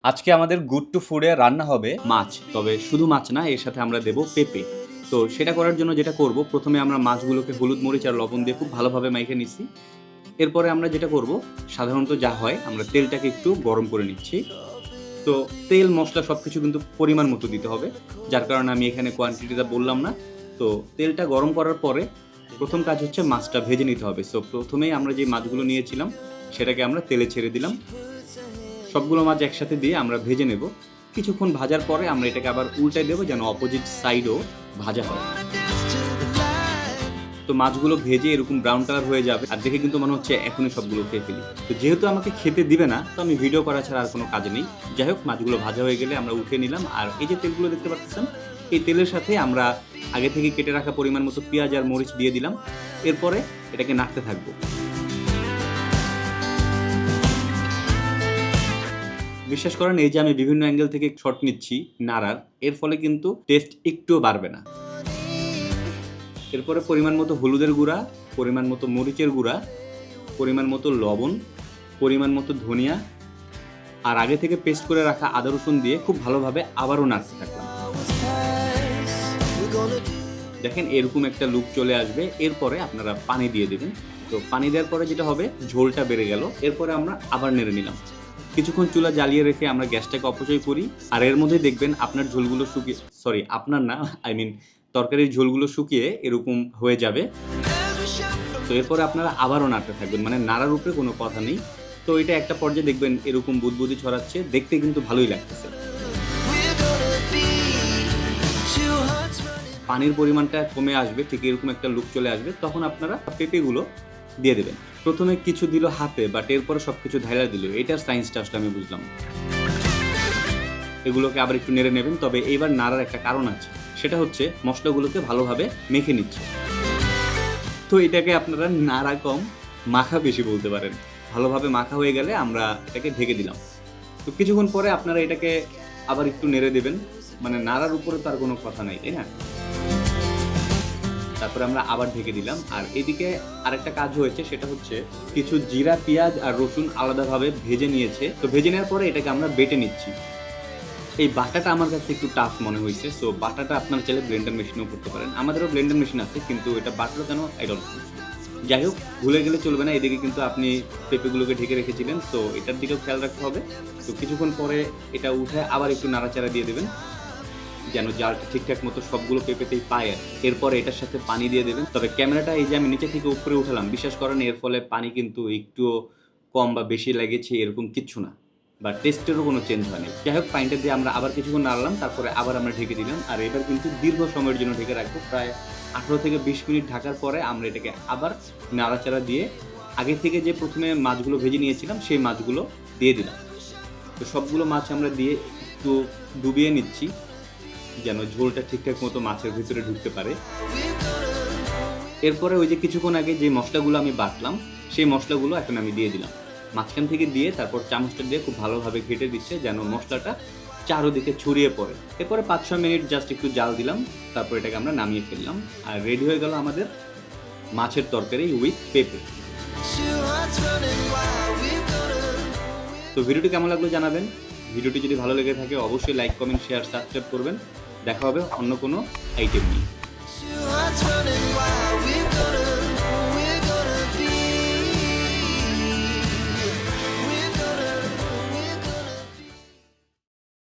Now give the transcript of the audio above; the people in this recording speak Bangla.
আজকে আমাদের গুড টু ফুডে রান্না হবে মাছ, তবে শুধু মাছ না, এর সাথে আমরা দেব পেঁপে। তো সেটা করার জন্য যেটা করব, প্রথমে আমরা মাছগুলোকে হলুদ মরিচ আর লবণ দিয়ে খুব ভালোভাবে মাইখে নিচ্ছি। এরপরে আমরা যেটা করব, সাধারণত যা হয়, আমরা তেলটাকে একটু গরম করে নিচ্ছি। তো তেল মশলা সবকিছু কিন্তু পরিমাণ মতো দিতে হবে, যার কারণে আমি এখানে কোয়ান্টিটিটা বললাম না। তো তেলটা গরম করার পরে প্রথম কাজ হচ্ছে মাছটা ভেজে নিতে হবে। সো প্রথমেই আমরা যে মাছগুলো নিয়েছিলাম সেটাকে আমরা তেলে ছেড়ে দিলাম। সবগুলো মাছ একসাথে দিয়ে আমরা ভেজে নেব। কিছুক্ষণ ভাজার পরে আমরা এটাকে আবার উল্টায় দেবো, যেন অপোজিট সাইডও ভাজা হয়। তো মাছগুলো ভেজে এরকম ব্রাউন কালার হয়ে যাবে, আর দেখে কিন্তু মনে হচ্ছে এখনই সবগুলো খেয়ে ফেলি। তো যেহেতু আমাকে খেতে দিবে না, তো আমি ভিডিও করা ছাড়া আর কোনো কাজ নেই। যাই হোক, মাছগুলো ভাজা হয়ে গেলে আমরা উঠিয়ে নিলাম। আর এই যে তেলগুলো দেখতে পাচ্ছেন, এই তেলের সাথে আমরা আগে থেকে কেটে রাখা পরিমাণ মতো পেঁয়াজ আর মরিচ দিয়ে দিলাম। এরপরে এটাকে নাড়তে থাকবো। বিশ্বাস করেন, এই যে আমি বিভিন্ন অ্যাঙ্গেল থেকে শট নিচ্ছি নাড়ার, এর ফলে কিন্তু টেস্ট একটুও বাড়বে না। এরপরে পরিমাণ মতো হলুদের গুঁড়া, পরিমাণ মতো মরিচের গুঁড়া, পরিমাণ মতো লবণ, পরিমাণ মতো ধনিয়া আর আগে থেকে পেস্ট করে রাখা আদা রসুন দিয়ে খুব ভালোভাবে আবারও নাড়তে থাকলাম। দেখেন এরকম একটা লুক চলে আসবে। এরপরে আপনারা পানি দিয়ে দেবেন। তো পানি দেওয়ার পরে যেটা হবে, ঝোলটা বেড়ে গেল। এরপরে আমরা আবার নেড়ে নিলাম। কিছুক্ষণ চুলা জ্বালিয়ে রেখে আমরা গ্যাসটাকে অপচয় করি, আর এর মধ্যে দেখবেন আপনার ঝোলগুলো শুকিয়ে, সরি আপনার না, তরকারির ঝোলগুলো শুকিয়ে এরকম হয়ে যাবে। তো এরপরে আপনারা আবারও নাড়তে থাকবেন, মানে নাড়ার উপরে কোনো কথা নেই। তো এটা একটা পর্যায়ে দেখবেন এরকম বুদবুদি ছড়াচ্ছে, দেখতে কিন্তু ভালোই লাগতেছে। পানির পরিমাণটা কমে আসবে, ঠিক এরকম একটা লুক চলে আসবে। তখন আপনারা পেঁপেগুলো দিয়ে দেবেন। প্রথমে কিছু দিল হাতে, বাট এরপরে সবকিছু ঢাইলা দিল। এটার সায়েন্সটা আসলে আমি বুঝলাম। এগুলোকে আবার একটু নেড়ে নেবেন। তবে এইবার নাড়ার একটা কারণ আছে, সেটা হচ্ছে মশলাগুলোকে ভালোভাবে মেখে নিচ্ছে। তো এটাকে আপনারা নাড়া কম, মাখা বেশি বলতে পারেন। ভালোভাবে মাখা হয়ে গেলে আমরা এটাকে ঢেকে দিলাম। তো কিছুক্ষণ পরে আপনারা এটাকে আবার একটু নেড়ে দেবেন, মানে নাড়ার উপরে তার কোনো কথা নাই, তাই না? তারপরে আমরা আবার ঢেকে দিলাম। আর এদিকে আরেকটা কাজ হয়েছে, সেটা হচ্ছে কিছু জিরা, পেঁয়াজ আর রসুন আলাদাভাবে ভেজে নিয়েছে। তো ভেজে নেওয়ার পরে এটাকে আমরা বেটে নিচ্ছি। এই বাটাটা আমার কাছে একটু টাফ মনে হয়েছে। সো বাটাটা আপনারা চাইলে ব্লেন্ডার মেশিনেও করতে পারেন। আমাদেরও ব্লেন্ডার মেশিন আছে, কিন্তু এটা বাটাটা কেন আই ডোন্ট নো। যাই হোক, ভুলে গেলে চলবে না। এদিকে কিন্তু আপনি পেঁপেগুলোকে ঢেকে রেখেছিলেন, তো এটার দিকেও খেয়াল রাখতে হবে। তো কিছুক্ষণ পরে এটা উঠে আবার একটু নাড়াচাড়া দিয়ে দেবেন, যেন জালটা ঠিকঠাক মতো সবগুলো পেঁপেতেই পায়। এরপরে এটার সাথে পানি দিয়ে দেবেন। তবে ক্যামেরাটা এই যে আমি নিচে থেকে উপরে উঠালাম, বিশ্বাস করেন এর ফলে পানি কিন্তু একটুও কম বা বেশি লেগেছে এরকম কিচ্ছু না, বা টেস্টেরও কোনো চেঞ্জ হয়নি। যাই হোক, পানিটা দিয়ে আমরা আবার কিছুক্ষণ নাড়লাম, তারপরে আবার আমরা ঢেকে দিলাম। আর এবার কিন্তু দীর্ঘ সময়ের জন্য ঢেকে রাখবো, প্রায় 18 থেকে 20 মিনিট। ঢাকার পরে আমরা এটাকে আবার নাড়াচাড়া দিয়ে আগে থেকে যে প্রথমে মাছগুলো ভেজে নিয়েছিলাম সেই মাছগুলো দিয়ে দিলাম। তো সবগুলো মাছ আমরা দিয়ে একটু ডুবিয়ে নিচ্ছি, যেন ঝোলটা ঠিকঠাক মতো মাছের ভিতরে ঢুকতে পারে। এরপরে ওই যে কিছুক্ষণ আগে যে মশলাগুলো আমি বাটলাম, সেই মশলাগুলো এখন আমি দিয়ে দিলাম মাঝখান থেকে দিয়ে, তারপর চামচটা দিয়ে খুব ভালোভাবে ঘেটে দিচ্ছে, যেন মশলাটা চারোদিকে ছড়িয়ে পড়ে। এরপরে 5-6 মিনিট জাস্ট একটু জাল দিলাম, তারপর এটাকে আমরা নামিয়ে ফেললাম। আর রেডি হয়ে গেল আমাদের মাছের তরকারি উইথ পেঁপে। তো ভিডিওটি কেমন লাগলো জানাবেন। ভিডিওটি যদি ভালো লেগে থাকে অবশ্যই লাইক, কমেন্ট, শেয়ার, সাবস্ক্রাইব করবেন। দেখা হবে অন্য কোনো আইটেম নিয়ে।